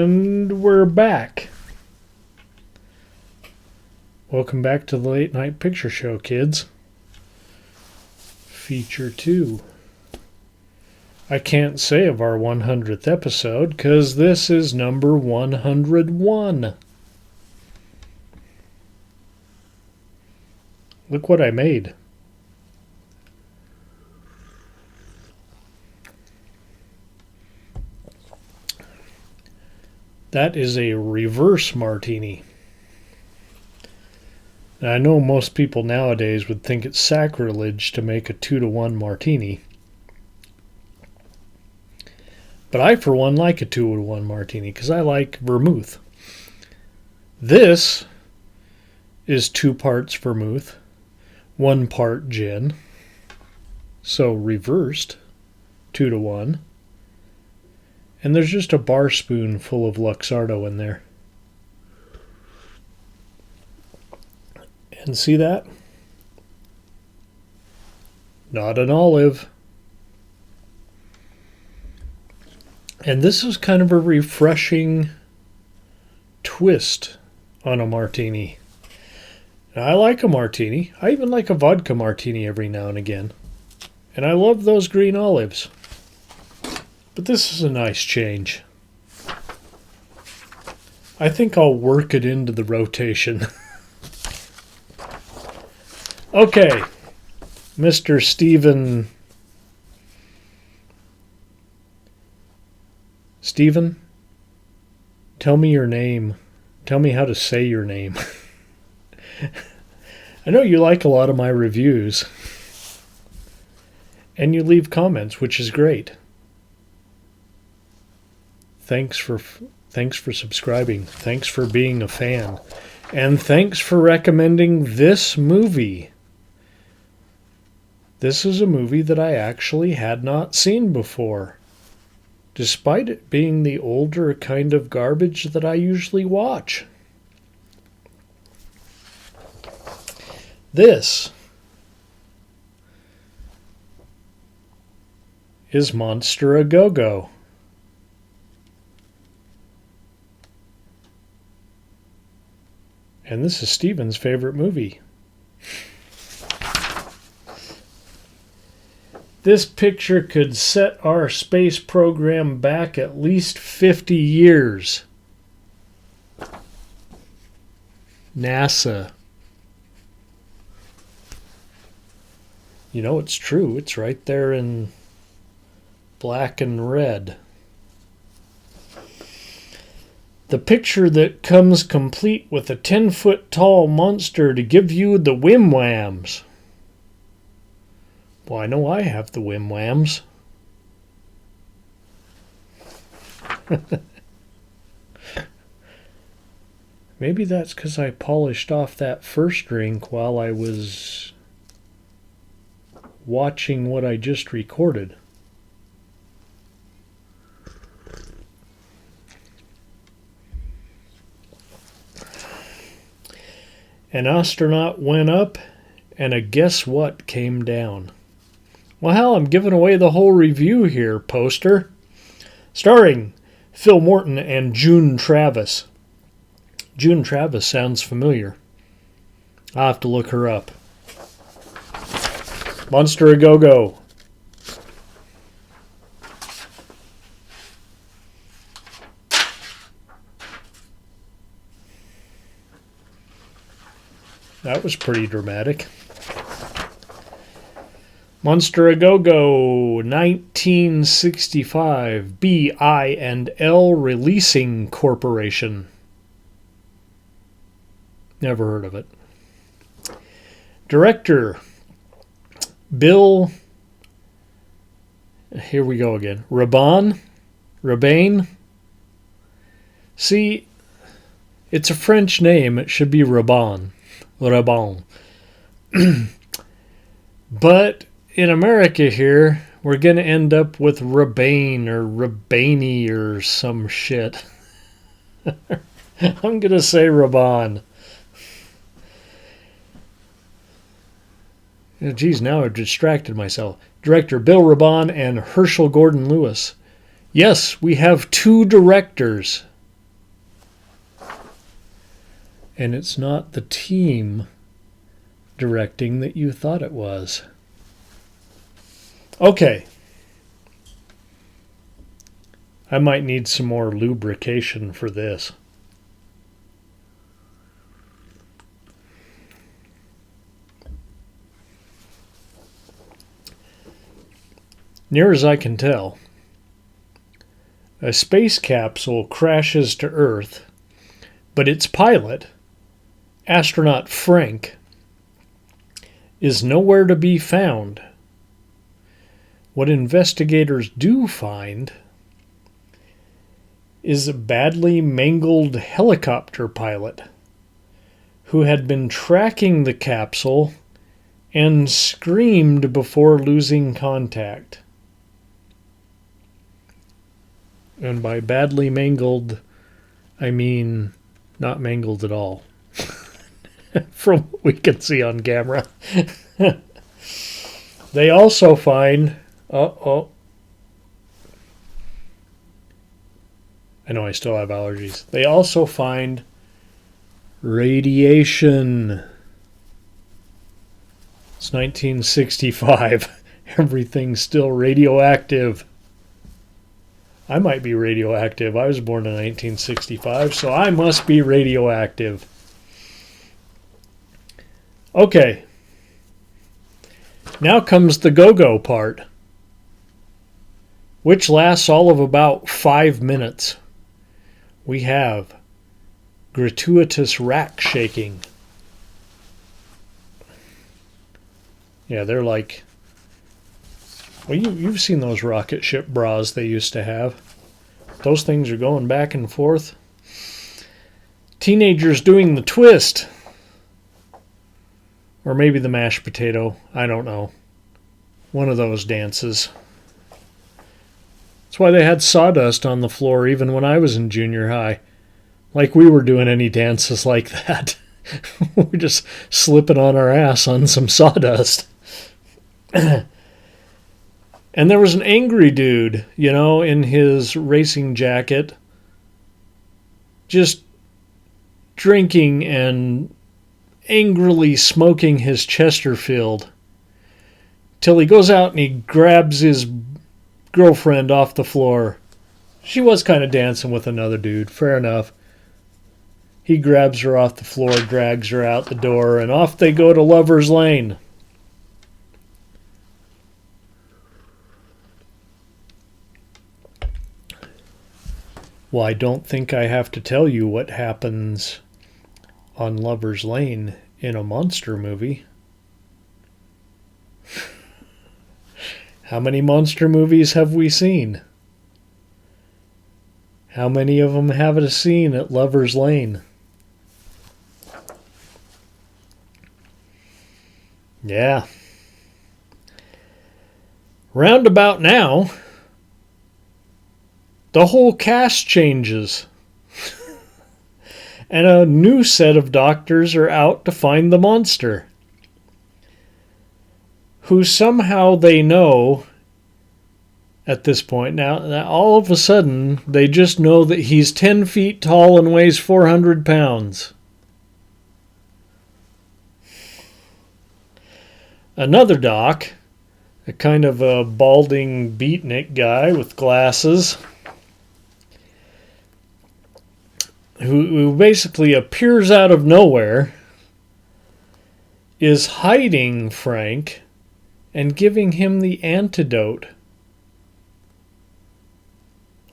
And we're back. Welcome back to the Late Night Picture Show, kids. Feature 2. I can't say of our 100th episode, because this is number 101. Look what I made. That is a reverse martini. Now, I know most people nowadays would think it's sacrilege to make a 2-to-1 martini. But I, for one, like a 2-to-1 martini because I like vermouth. This is 2 parts vermouth, 1 part gin. So reversed, 2-to-1. And there's just a bar spoon full of Luxardo in there. And see that? Not an olive. And this is kind of a refreshing twist on a martini. Now, I like a martini. I even like a vodka martini every now and again. And I love those green olives. But this is a nice change. I think I'll work it into the rotation. Okay, Mr. Stephen. Stephen, tell me your name. Tell me how to say your name. I know you like a lot of my reviews. And you leave comments, which is great. Thanks for subscribing. Thanks for being a fan. And thanks for recommending this movie. This is a movie that I actually had not seen before, despite it being the older kind of garbage that I usually watch. This is Monster A Go-Go. And this is Steven's favorite movie. This picture could set our space program back at least 50 years. NASA. You know, it's true. It's right there in black and red. The picture that comes complete with a 10-foot tall monster to give you the whim-whams. Well, I know I have the whim-whams. Maybe that's because I polished off that first drink while I was watching what I just recorded. An astronaut went up, and a guess what came down. Well, hell, I'm giving away the whole review here, poster. Starring Phil Morton and June Travis. June Travis sounds familiar. I'll have to look her up. Monster A Go-Go. That was pretty dramatic. Monster A Go-Go, 1965, B.I.L. Releasing Corporation. Never heard of it. Director, Bill, here we go again, Raban? See, it's a French name, it should be Raban. But in America here, we're going to end up with Rabane or Rabaney or some shit. I'm going to say Raban. Geez, now I've distracted myself. Director Bill Raban and Herschel Gordon Lewis. Yes, we have 2 directors And it's not the team directing that you thought it was. Okay. I might need some more lubrication for this. Near as I can tell, a space capsule crashes to Earth, but its pilot, astronaut Frank, is nowhere to be found. What investigators do find is a badly mangled helicopter pilot who had been tracking the capsule and screamed before losing contact. And by badly mangled, I mean not mangled at all. From what we can see on camera. They also find... I know I still have allergies. They also find radiation. It's 1965. Everything's still radioactive. I might be radioactive. I was born in 1965, so I must be radioactive. Okay. Now comes the go-go part, which lasts all of about 5 minutes. We have gratuitous rack shaking. Yeah, they're like... Well, you've seen those rocket ship bras they used to have. Those things are going back and forth. Teenagers doing the twist. Or maybe the mashed potato. I don't know. One of those dances. That's why they had sawdust on the floor even when I was in junior high. Like we were doing any dances like that. We're just slipping on our ass on some sawdust. And there was an angry dude, you know, in his racing jacket, just drinking and angrily smoking his Chesterfield, till he goes out and he grabs his girlfriend off the floor. She was kind of dancing with another dude, fair enough. He grabs her off the floor, drags her out the door, and off they go to Lover's Lane. Well, I don't think I have to tell you what happens on Lover's Lane in a monster movie. How many monster movies have we seen? How many of them have a scene at Lover's Lane? Yeah. Roundabout now, the whole cast changes. And a new set of doctors are out to find the monster, who somehow they know at this point. Now all of a sudden, they just know that he's 10 feet tall and weighs 400 pounds. Another doc, a kind of a balding beatnik guy with glasses, who basically appears out of nowhere, is hiding Frank and giving him the antidote.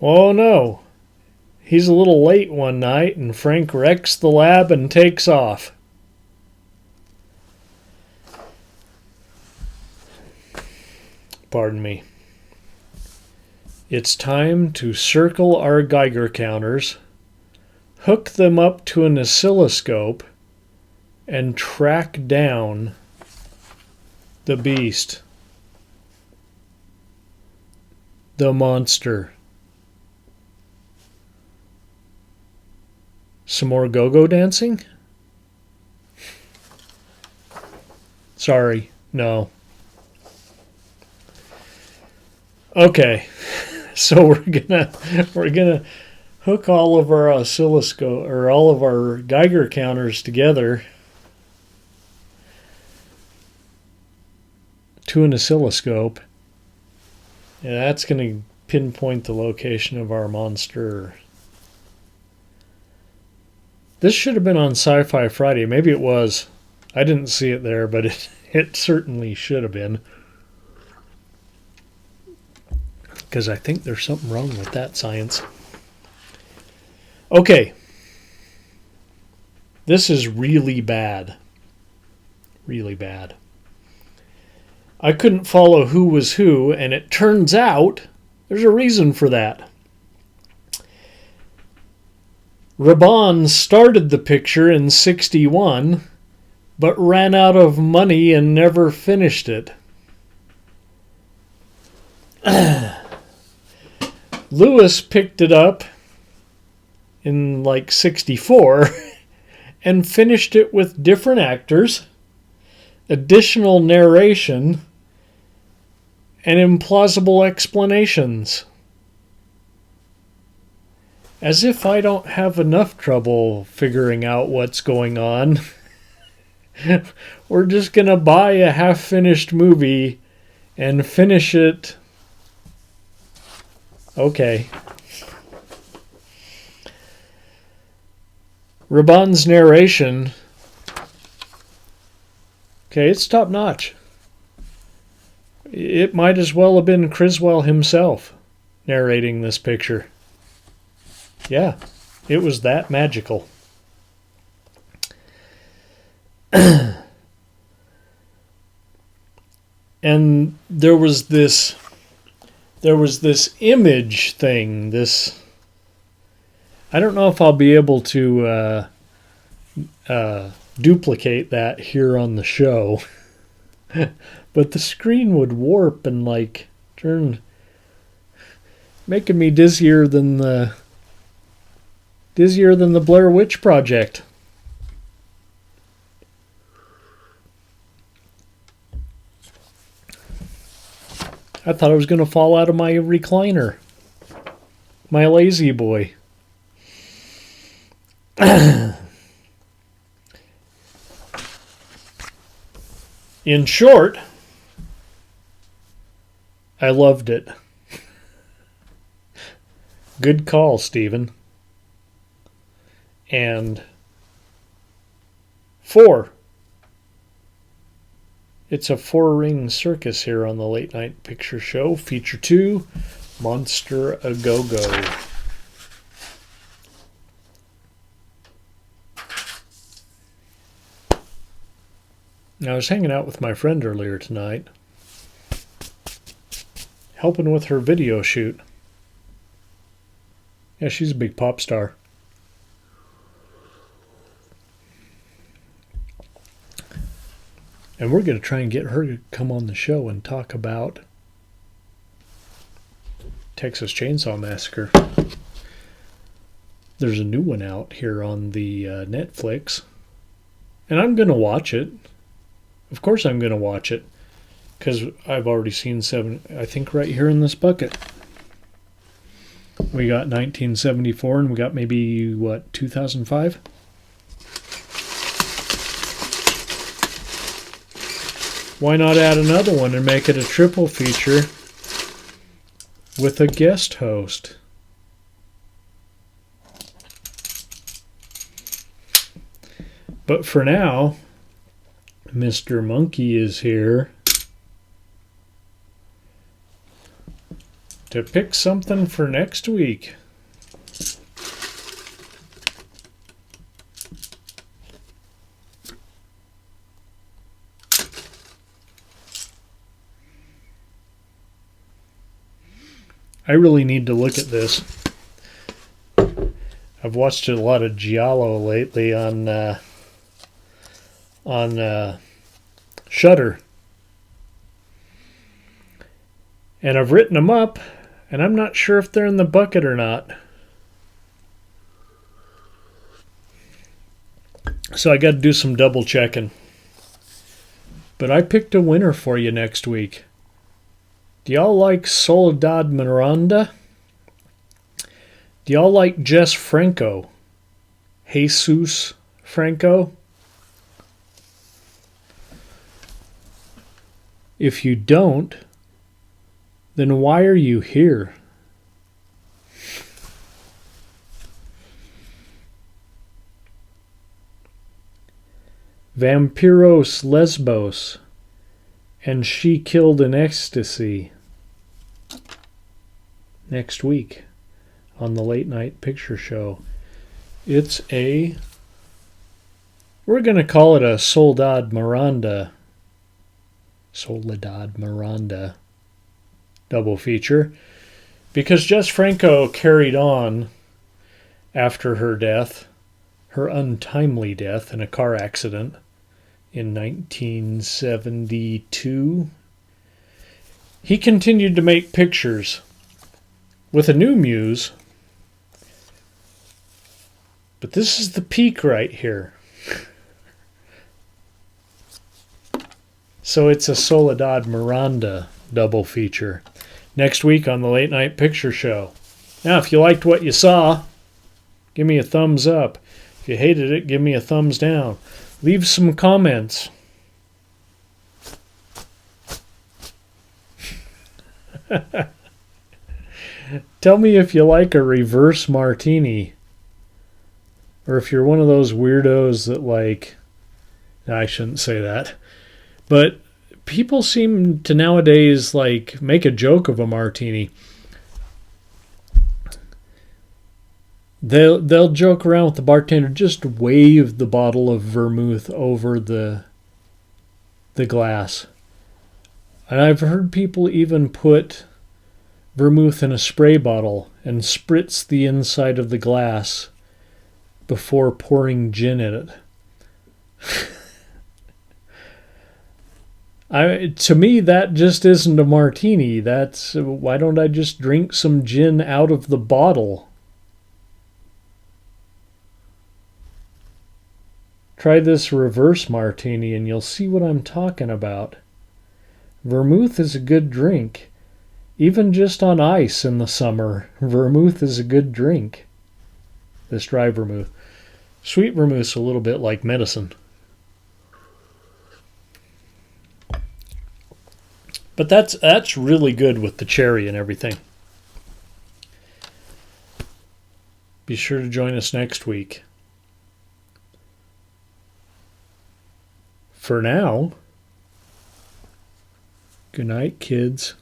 Oh no, he's a little late one night and Frank wrecks the lab and takes off. Pardon me. It's time to circle our Geiger counters, hook them up to an oscilloscope, and track down the beast. The monster. Some more go-go dancing? Sorry, no. Okay, so we're gonna hook all of our oscilloscope or all of our Geiger counters together to an oscilloscope, and that's going to pinpoint the location of our monster. This should have been on Sci-Fi Friday. Maybe it was. I didn't see it there, but it certainly should have been. Because I think there's something wrong with that science. Okay. This is really bad. Really bad. I couldn't follow who was who, and it turns out there's a reason for that. Raban started the picture in '61, but ran out of money and never finished it. Lewis picked it up in like '64 and finished it with different actors, additional narration, and implausible explanations. As if I don't have enough trouble figuring out what's going on. We're just going to buy a half-finished movie and finish it. Okay. Raban's narration. Okay, it's top-notch. It might as well have been Criswell himself narrating this picture. Yeah, it was that magical. And there was this image thing, I don't know if I'll be able to duplicate that here on the show. But the screen would warp and like turn, making me dizzier than the Blair Witch Project. I thought I was going to fall out of my recliner. My lazy boy. In short, I loved it. Good call, Stephen. And 4. It's a 4-ring circus here on the Late Night Picture Show. Feature 2, Monster A Go-Go. I was hanging out with my friend earlier tonight, helping with her video shoot. Yeah, she's a big pop star. And we're going to try and get her to come on the show and talk about Texas Chainsaw Massacre. There's a new one out here on the Netflix. And I'm going to watch it. Of course I'm going to watch it. Because I've already seen 7, I think right here in this bucket. We got 1974 and we got maybe, 2005? Why not add another one and make it a triple feature with a guest host? But for now, Mr. Monkey is here to pick something for next week. I really need to look at this. I've watched a lot of Giallo lately on Shudder. And I've written them up, and I'm not sure if they're in the bucket or not. So I got to do some double checking. But I picked a winner for you next week. Do y'all like Soledad Miranda? Do y'all like Jess Franco? Jesus Franco? If you don't, then why are you here? Vampiros Lesbos and She Killed in Ecstasy next week on the Late Night Picture Show. We're going to call it a Soledad Miranda double feature, because Jess Franco carried on after her death, her untimely death in a car accident in 1972. He continued to make pictures with a new muse, but this is the peak right here. So it's a Soledad Miranda double feature next week on the Late Night Picture Show. Now, if you liked what you saw, give me a thumbs up. If you hated it, give me a thumbs down. Leave some comments. Tell me if you like a reverse martini, or if you're one of those weirdos that like... I shouldn't say that. But people seem to nowadays like make a joke of a martini. They'll joke around with the bartender, just wave the bottle of vermouth over the glass. And I've heard people even put vermouth in a spray bottle and spritz the inside of the glass before pouring gin in it. To me, that just isn't a martini. Why don't I just drink some gin out of the bottle? Try this reverse martini and you'll see what I'm talking about. Vermouth is a good drink. Even just on ice in the summer, vermouth is a good drink. This dry vermouth. Sweet vermouth's a little bit like medicine. But that's really good with the cherry and everything. Be sure to join us next week. For now, good night, kids.